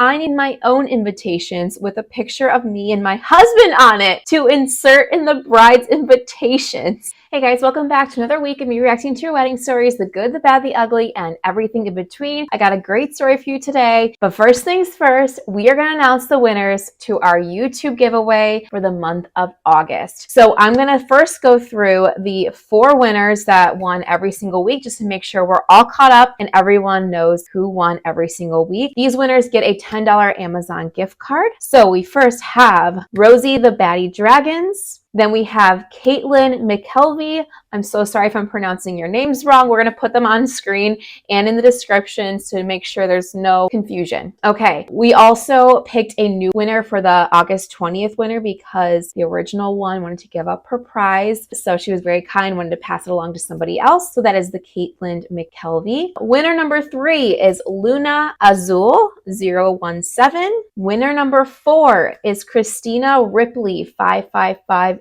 I need my own invitations with a picture of me and my husband on it to insert in the bride's invitations. Hey guys, welcome back to another week of me reacting to your wedding stories, the good, the bad, the ugly, and everything in between. I got a great story for you today, but first things first, we are going to announce the winners to our YouTube giveaway for the month of August. So I'm going to first go through the 4 winners that won every single week just to make sure we're all caught up and everyone knows who won every single week. These winners get a $10 Amazon gift card. So we first have Rosie the Batty Dragons. Then we have Caitlin McKelvey. I'm so sorry if I'm pronouncing your names wrong. We're going to put them on screen and in the descriptions to make sure there's no confusion. Okay, we also picked a new winner for the August 20th winner because the original one wanted to give up her prize. So she was very kind, wanted to pass it along to somebody else. So that is the Caitlin McKelvey. Winner number 3 is Luna Azul 017. Winner number 4 is Christina Ripley 5558.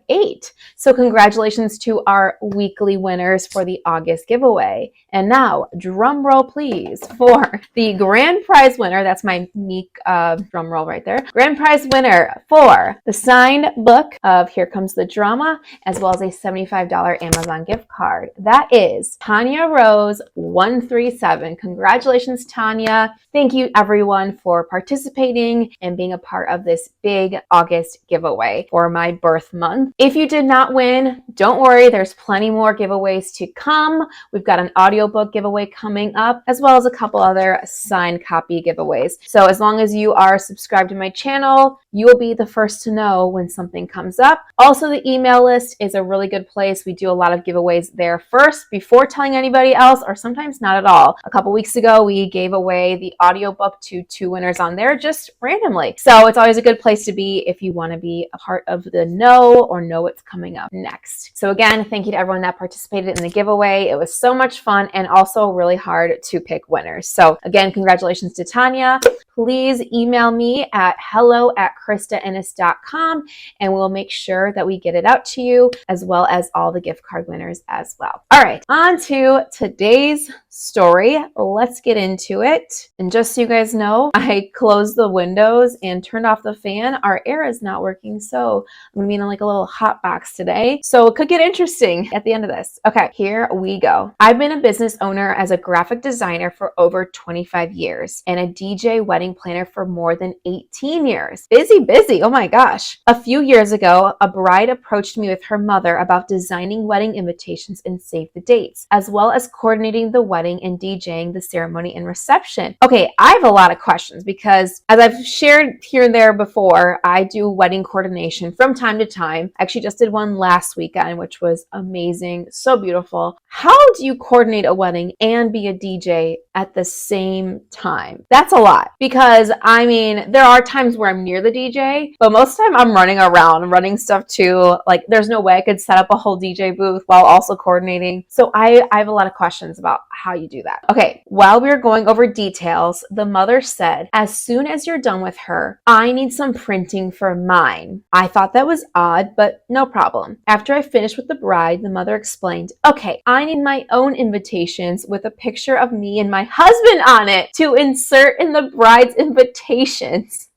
So congratulations to our weekly winners for the August giveaway. And now, drum roll please for the grand prize winner. That's my meek drum roll right there. Grand prize winner for the signed book of Here Comes the Drama, as well as a $75 Amazon gift card. That is Tanya Rose 137. Congratulations, Tanya. Thank you everyone for participating and being a part of this big August giveaway for my birth month. If you did not win, don't worry, there's plenty more giveaways to come. We've got an audiobook giveaway coming up, as well as a couple other signed copy giveaways. So as long as you are subscribed to my channel, you will be the first to know when something comes up. Also, the email list is a really good place. We do a lot of giveaways there first before telling anybody else, or sometimes not at all. A couple weeks ago, we gave away the audiobook to 2 winners on there just randomly. So it's always a good place to be if you want to be a part of the know or know what's coming up next. So again, thank you to everyone that participated in the giveaway. It was so much fun and also really hard to pick winners. So again, congratulations to Tanya. Please email me at hello@christaennis.com and we'll make sure that we get it out to you, as well as all the gift card winners as well. All right, on to today's story. Let's get into it. And just so you guys know, I closed the windows and turned off the fan. Our air is not working, so I'm gonna be in like a little hot box today. So it could get interesting at the end of this. Okay, here we go. I've been a business owner as a graphic designer for over 25 years and a DJ wedding planner for more than 18 years. Busy, oh my gosh. A few years ago, a bride approached me with her mother about designing wedding invitations and save the dates, as well as coordinating the wedding and DJing the ceremony and reception. Okay, I have a lot of questions because as I've shared here and there before, I do wedding coordination from time to time. I actually just did one last weekend, which was amazing, so beautiful. How do you coordinate a wedding and be a DJ at the same time? That's a lot because I mean, there are times where I'm near the DJ, but most of the time I'm running around, running stuff too. Like there's no way I could set up a whole DJ booth while also coordinating. So I have a lot of questions about how you do that. Okay, while we were going over details, the mother said, as soon as you're done with her, I need some printing for mine. I thought that was odd, but no problem. After I finished with the bride, the mother explained, okay, I need my own invitations with a picture of me and my husband on it to insert in the bride's invitations.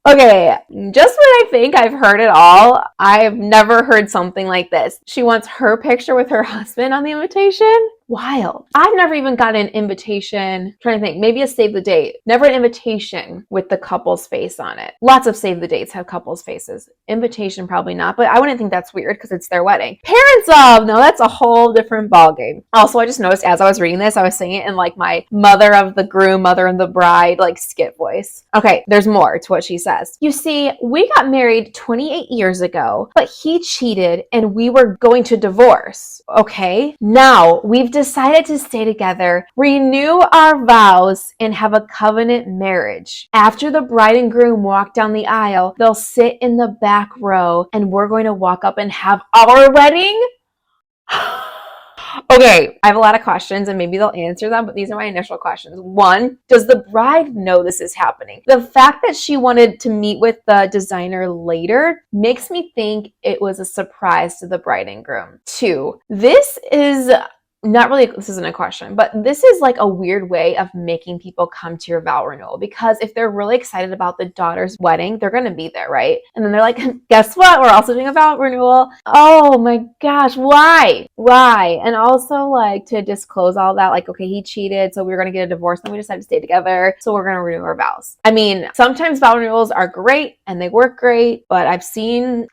Okay, just when I think I've heard it all, I've never heard something like this. She wants her picture with her husband on the invitation? Wild. I've never even got an invitation. I'm trying to think, maybe a save the date. Never an invitation with the couple's face on it. Lots of save the dates have couple's faces. Invitation, probably not, but I wouldn't think that's weird because it's their wedding. Parents of, no, that's a whole different ballgame. Also, I just noticed as I was reading this, I was singing it in like my mother of the groom, mother of the bride, like skit voice. Okay, there's more to what she says. You see, we got married 28 years ago, but he cheated and we were going to divorce. Okay, now we've decided to stay together, renew our vows, and have a covenant marriage. After the bride and groom walk down the aisle, they'll sit in the back row and we're going to walk up and have our wedding. Okay, I have a lot of questions and maybe they'll answer them, but these are my initial questions. 1, does the bride know this is happening? The fact that she wanted to meet with the designer later makes me think it was a surprise to the bride and groom. 2, this is not really, this isn't a question, but this is like a weird way of making people come to your vow renewal, because if they're really excited about the daughter's wedding, they're going to be there, right? And then they're like, guess what? We're also doing a vow renewal. Oh my gosh, why? And also like to disclose all that, like, okay, he cheated, so we were going to get a divorce, and we decided to stay together, so we're going to renew our vows. I mean, sometimes vow renewals are great and they work great, but I've seen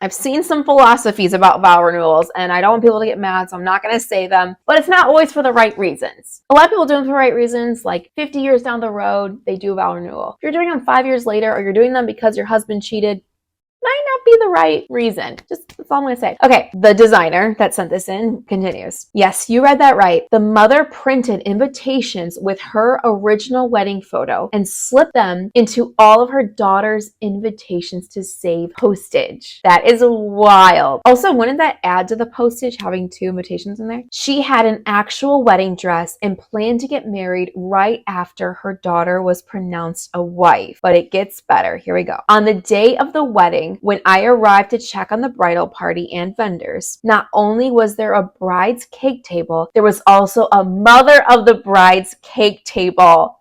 some philosophies about vow renewals, and I don't want people to get mad, so I'm not going to say them, but it's not always for the right reasons. A lot of people do them for the right reasons, like 50 years down the road, they do a vow renewal. If you're doing them 5 years later, or you're doing them because your husband cheated, might not be the right reason. That's all I'm going to say. Okay, the designer that sent this in continues. Yes, you read that right. The mother printed invitations with her original wedding photo and slipped them into all of her daughter's invitations to save postage. That is wild. Also, wouldn't that add to the postage having 2 invitations in there? She had an actual wedding dress and planned to get married right after her daughter was pronounced a wife. But it gets better. Here we go. On the day of the wedding, when I arrived to check on the bridal party and vendors, not only was there a bride's cake table, there was also a mother of the bride's cake table.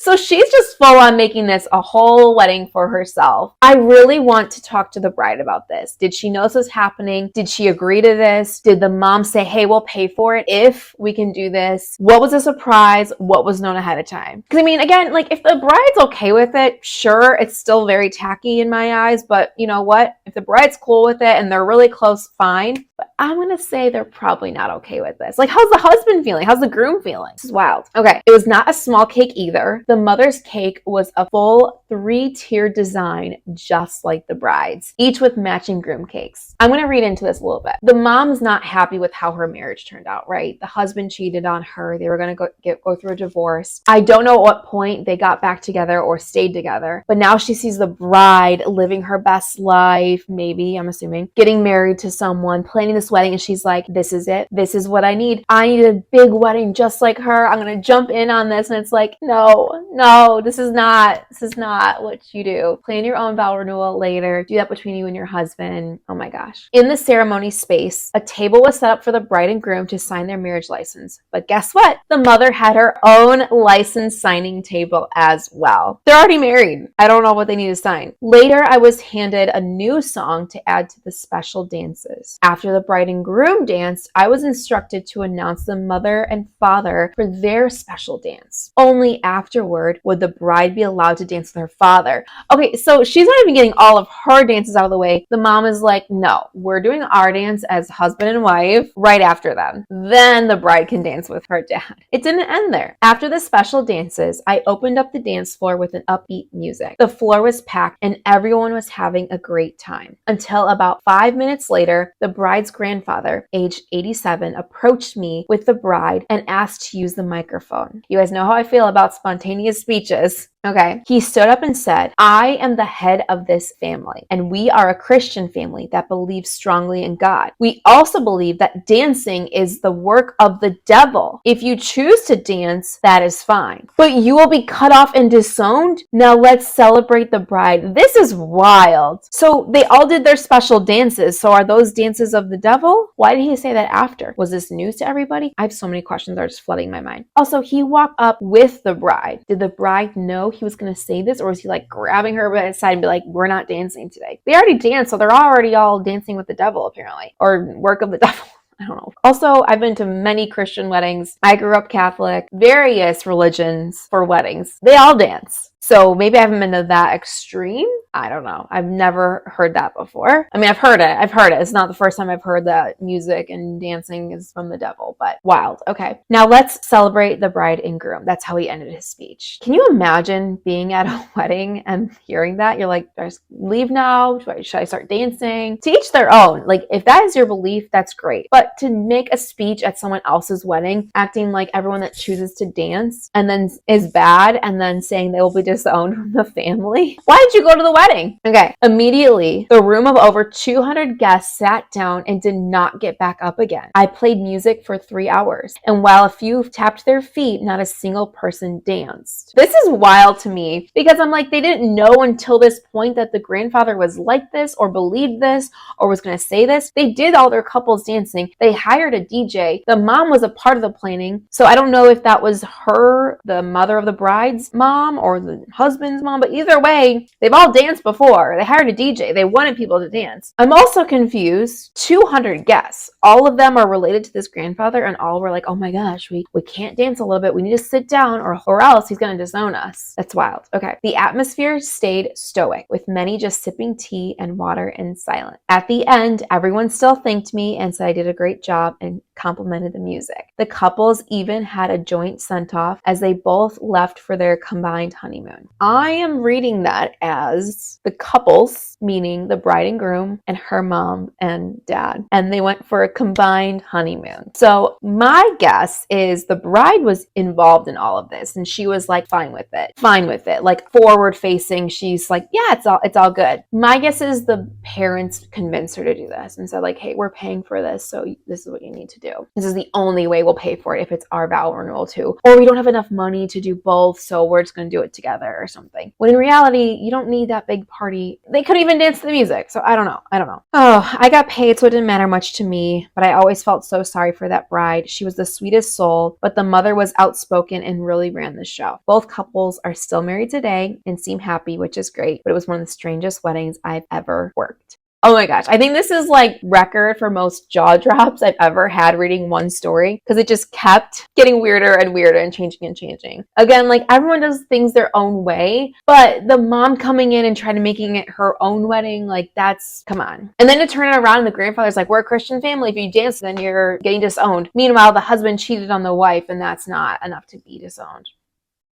So she's just full on making this a whole wedding for herself. I really want to talk to the bride about this. Did she know this was happening? Did she agree to this? Did the mom say, hey, we'll pay for it if we can do this? What was a surprise? What was known ahead of time? Because I mean, again, like if the bride's okay with it, sure, it's still very tacky in my eyes, but you know what? If the bride's cool with it and they're really close, fine. But I'm going to say they're probably not okay with this. Like, how's the husband feeling? How's the groom feeling? This is wild. Okay, it was not a small cake either. The mother's cake was a full 3-tier design, just like the bride's, each with matching groom cakes. I'm going to read into this a little bit. The mom's not happy with how her marriage turned out, right? The husband cheated on her. They were going to go through a divorce. I don't know at what point they got back together or stayed together, but now she sees the bride living her best life, maybe, I'm assuming, getting married to someone, planning this wedding, and she's like, this is it. This is what I need. I need a big wedding just like her. I'm going to jump in on this. And it's like, no, this is not what you do. Plan your own vow renewal later. Do that between you and your husband. Oh my gosh. In the ceremony space, a table was set up for the bride and groom to sign their marriage license. But guess what? The mother had her own license signing table as well. They're already married. I don't know what they need to sign. Later, I was handed a new song to add to the special dances. After the bride and groom danced, I was instructed to announce the mother and father for their special dance. Only afterward would the bride be allowed to dance with her father. Okay, so she's not even getting all of her dances out of the way. The mom is like, no, we're doing our dance as husband and wife right after them. Then the bride can dance with her dad. It didn't end there. After the special dances, I opened up the dance floor with an upbeat music. The floor was packed and everyone was having a great time. Until about 5 minutes later, the bride's grandfather, aged 87, approached me with the bride and asked to use the microphone. You guys know how I feel about spontaneous speeches. Okay. He stood up and said, I am the head of this family, and we are a Christian family that believes strongly in God. We also believe that dancing is the work of the devil. If you choose to dance, that is fine, but you will be cut off and disowned. Now let's celebrate the bride. This is wild. So they all did their special dances. So are those dances of the devil? Why did he say that after? Was this news to everybody? I have so many questions that are just flooding my mind. Also, he walked up with the bride. Did the bride know he was going to say this, or was he like grabbing her by the side and be like, we're not dancing today? They already danced, so they're already all dancing with the devil apparently, or work of the devil. I don't know. Also, I've been to many Christian weddings. I grew up Catholic, various religions for weddings. They all dance. So maybe I haven't been to that extreme. I don't know. I've never heard that before. I mean, I've heard it. It's not the first time I've heard that music and dancing is from the devil, but wild. Okay. Now let's celebrate the bride and groom. That's how he ended his speech. Can you imagine being at a wedding and hearing that? You're like, do I just leave now? Should I start dancing? To each their own. Like, if that is your belief, that's great. But to make a speech at someone else's wedding, acting like everyone that chooses to dance and then is bad, and then saying they will be disowned from the family. Why did you go to the wedding? Okay, immediately, the room of over 200 guests sat down and did not get back up again. I played music for 3 hours, and while a few tapped their feet, not a single person danced. This is wild to me because I'm like, they didn't know until this point that the grandfather was like this or believed this or was going to say this. They did all their couples dancing. They hired a DJ. The mom was a part of the planning. So I don't know if that was her, the mother of the bride's mom, or the husband's mom, but either way, they've all danced before. They hired a DJ. They wanted people to dance. I'm also confused. 200 guests. All of them are related to this grandfather, and all were like, oh my gosh, we can't dance a little bit. We need to sit down or else he's going to disown us. That's wild. Okay. The atmosphere stayed stoic, with many just sipping tea and water in silence. At the end, everyone still thanked me and said I did a great job and complimented the music. The couples even had a joint send-off as they both left for their combined honeymoon. I am reading that as the couples, meaning the bride and groom and her mom and dad, and they went for a combined honeymoon. So my guess is the bride was involved in all of this and she was like fine with it, like forward facing. She's like, yeah, it's all good. My guess is the parents convinced her to do this and said like, hey, we're paying for this, so this is what you need to do. This is the only way we'll pay for it if it's our vow renewal too. Or we don't have enough money to do both, so we're just going to do it together or something. When in reality, you don't need that big party. They could even dance to the music, so I don't know. Oh, I got paid, so it didn't matter much to me, but I always felt so sorry for that bride. She was the sweetest soul, but the mother was outspoken and really ran the show. Both couples are still married today and seem happy, which is great, but it was one of the strangest weddings I've ever worked. Oh my gosh, I think this is like record for most jaw drops I've ever had reading one story because it just kept getting weirder and weirder and changing. Again, like everyone does things their own way, but the mom coming in and trying to making it her own wedding, like that's, come on. And then to turn it around and the grandfather's like, we're a Christian family. If you dance, then you're getting disowned. Meanwhile, the husband cheated on the wife and that's not enough to be disowned.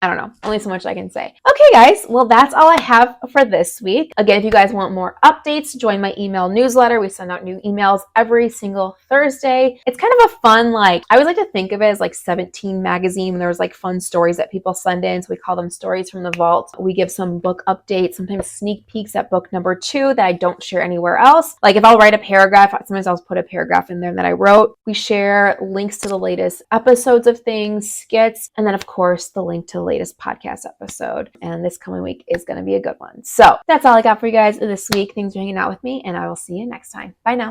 I don't know. Only so much I can say. Okay, guys. Well, that's all I have for this week. Again, if you guys want more updates, join my email newsletter. We send out new emails every single Thursday. It's kind of a fun, like, I always like to think of it as like 17 magazine. And there was like fun stories that people send in. So we call them stories from the vault. We give some book updates, sometimes sneak peeks at book number 2 that I don't share anywhere else. Like if I'll write a paragraph, sometimes I'll put a paragraph in there that I wrote. We share links to the latest episodes of things, skits, and then of course the link to the latest podcast episode. And this coming week is going to be a good one. So that's all I got for you guys this week. Thanks for hanging out with me, and I will see you next time. Bye now.